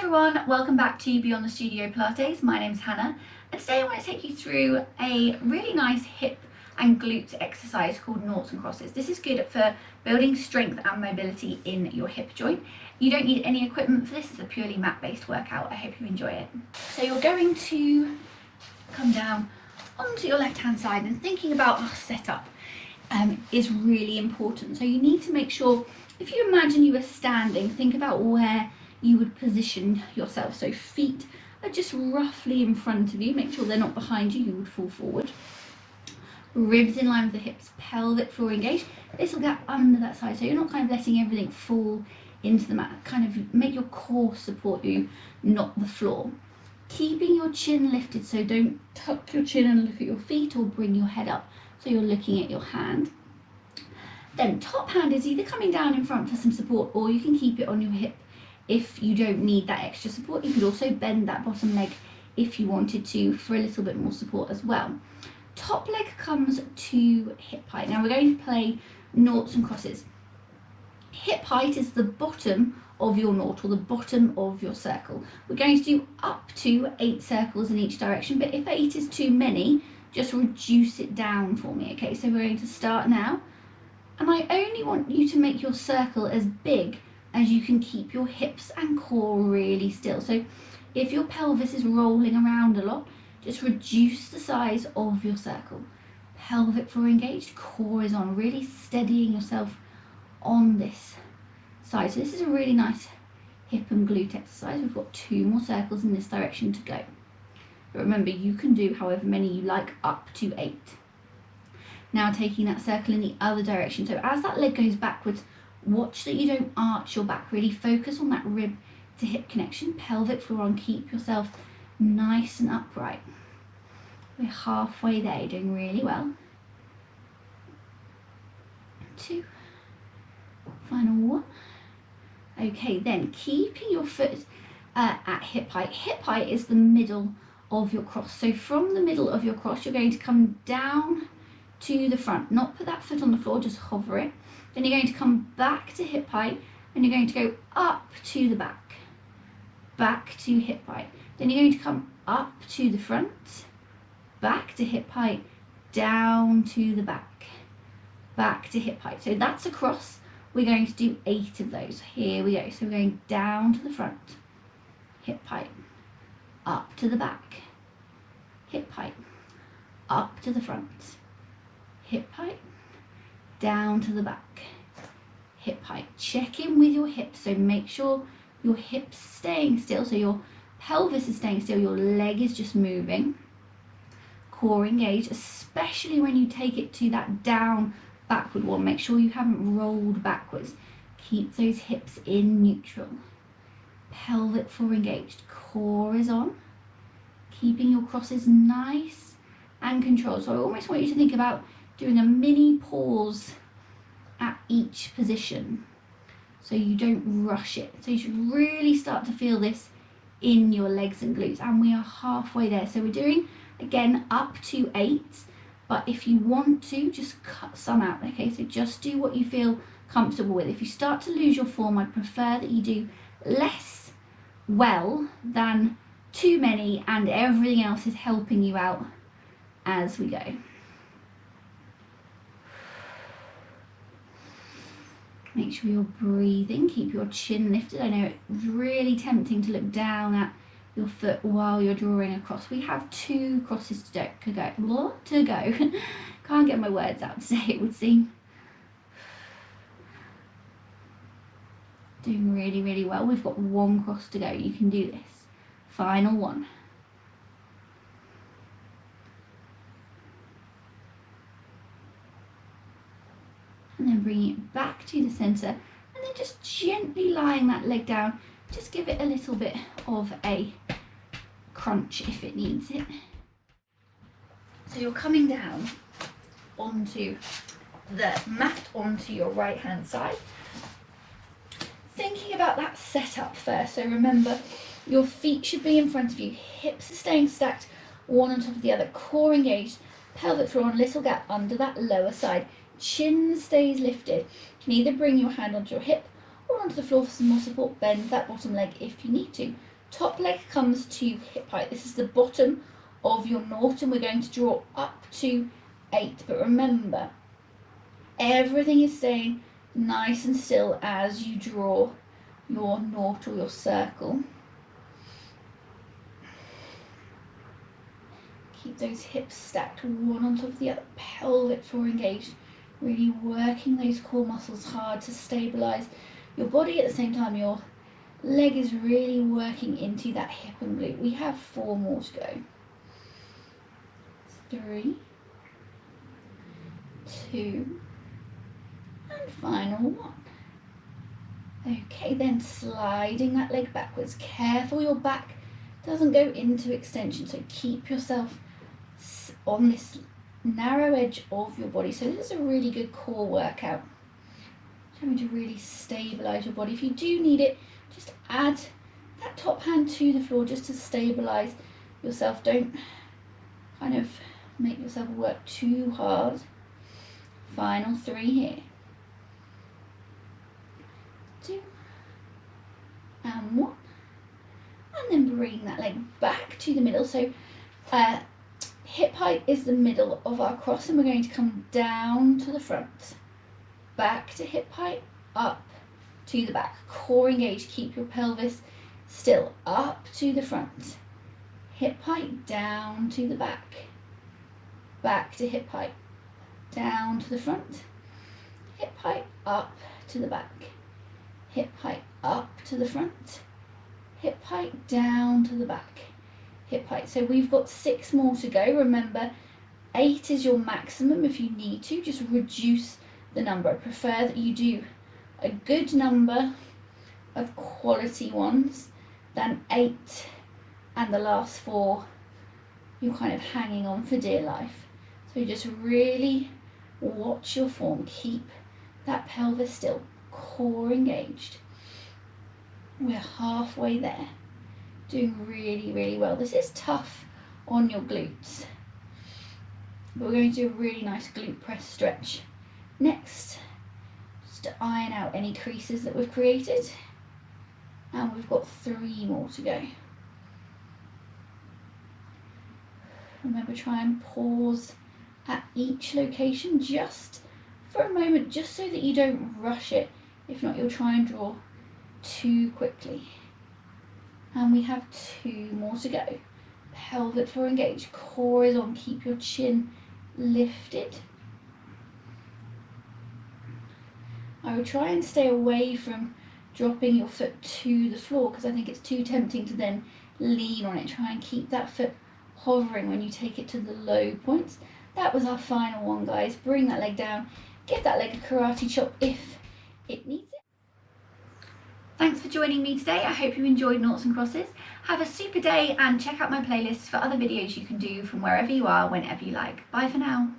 everyone, welcome back to Beyond the Studio Pilates. My name's Hannah and today I want to take you through a really nice hip and glute exercise called Noughts and Crosses. This is good for building strength and mobility in your hip joint. You don't need any equipment for this, it's a purely mat-based workout. I hope you enjoy it. So you're going to come down onto your left hand side, and thinking about our setup is really important. So you need to make sure, if you imagine you were standing, think about where you would position yourself. So feet are just roughly in front of you, make sure they're not behind you, you would fall forward. Ribs in line with the hips, pelvic floor engaged, little gap under that side, so you're not kind of letting everything fall into the mat. Kind of make your core support you, not the floor. Keeping your chin lifted, so don't tuck your chin and look at your feet, or bring your head up so you're looking at your hand. Then top hand is either coming down in front for some support, or you can keep it on your hip. If you don't need that extra support, you could also bend that bottom leg if you wanted to for a little bit more support as well. Top leg comes to hip height. Now we're going to play noughts and crosses. Hip height is the bottom of your nought, or the bottom of your circle. We're going to do up to 8 circles in each direction, but if 8 is too many, just reduce it down for me. Okay, so we're going to start now, and I only want you to make your circle as big as you can keep your hips and core really still. So if your pelvis is rolling around a lot, just reduce the size of your circle. Pelvic floor engaged, core is on, really steadying yourself on this side. So this is a really nice hip and glute exercise. We've got 2 more circles in this direction to go. But remember, you can do however many you like, up to 8. Now taking that circle in the other direction. So as that leg goes backwards, watch that you don't arch your back. Really focus on that rib to hip connection. Pelvic floor on, keep yourself nice and upright. We're halfway there, you're doing really well. 2. Final 1. Okay, then keeping your foot at hip height. Hip height is the middle of your cross. So from the middle of your cross, you're going to come down to the front. Not put that foot on the floor, just hover it. Then you're going to come back to hip height, and you're going to go up to the back to hip height. Then you're going to come up to the front, back to hip height, down to the back to hip height. So that's a cross. We're going to do 8 of those. Here we go. So we're going down to the front, hip height, up to the back, hip height, up to the front, hip height, down to the back, hip height. Check in with your hips, so make sure your hips staying still, so your pelvis is staying still, your leg is just moving. Core engaged, especially when you take it to that down backward one. Make sure you haven't rolled backwards. Keep those hips in neutral. Pelvic floor engaged, core is on. Keeping your crosses nice and controlled. So I almost want you to think about doing a mini pause at each position, so you don't rush it. So you should really start to feel this in your legs and glutes, and we are halfway there. So we're doing, again, up to 8, but if you want to, just cut some out. Okay, so just do what you feel comfortable with. If you start to lose your form, I'd prefer that you do less well than too many, and everything else is helping you out as we go. Make sure you're breathing, keep your chin lifted. I know it's really tempting to look down at your foot while you're drawing a cross. We have 2 crosses to go. Can't get my words out today, it would seem. Doing really, really well. We've got 1 cross to go. You can do this. Final 1. And then bringing it back to the centre, and then just gently lying that leg down. Just give it a little bit of a crunch if it needs it. So you're coming down onto the mat, onto your right hand side. Thinking about that setup first. So remember, your feet should be in front of you, hips are staying stacked, one on top of the other, core engaged, pelvic floor on, little gap under that lower side. Chin stays lifted. You can either bring your hand onto your hip or onto the floor for some more support. Bend that bottom leg if you need to. Top leg comes to hip height. This is the bottom of your nought, and we're going to draw up to 8. But remember, everything is staying nice and still as you draw your nought or your circle. Keep those hips stacked one on top of the other, pelvic floor engaged, really working those core muscles hard to stabilize your body. At the same time, your leg is really working into that hip and glute. We have 4 more to go. 3, 2, and final 1. Okay, then sliding that leg backwards. Careful your back doesn't go into extension, so keep yourself on this narrow edge of your body. So this is a really good core workout. Having to really stabilize your body. If you do need it, just add that top hand to the floor just to stabilize yourself. Don't kind of make yourself work too hard. Final 3 here. 2 and 1. And then bring that leg back to the middle. So hip height is the middle of our cross, and we're going to come down to the front. Back to hip height, up to the back. Core engaged, keep your pelvis still. Up to the front. Hip height, down to the back. Back to hip height, down to the front. Hip height, up to the back. Hip height, up to the front. Hip height, down to the back. Hip height. So we've got 6 more to go. Remember, 8 is your maximum. If you need to, just reduce the number. I prefer that you do a good number of quality ones than 8 and the last 4 you're kind of hanging on for dear life. So just really watch your form. Keep that pelvis still, core engaged. We're halfway there. Doing really, really well. This is tough on your glutes, but we're going to do a really nice glute press stretch next, just to iron out any creases that we've created. And we've got 3 more to go. Remember, try and pause at each location just for a moment, just so that you don't rush it. If not, you'll try and draw too quickly. And we have 2 more to go. Pelvic floor engaged, core is on, keep your chin lifted. I would try and stay away from dropping your foot to the floor, because I think it's too tempting to then lean on it. Try and keep that foot hovering when you take it to the low points. That was our final one, guys. Bring that leg down, give that leg a karate chop if it needs it. Thanks for joining me today. I hope you enjoyed Noughts and Crosses. Have a super day, and check out my playlist for other videos you can do from wherever you are, whenever you like. Bye for now.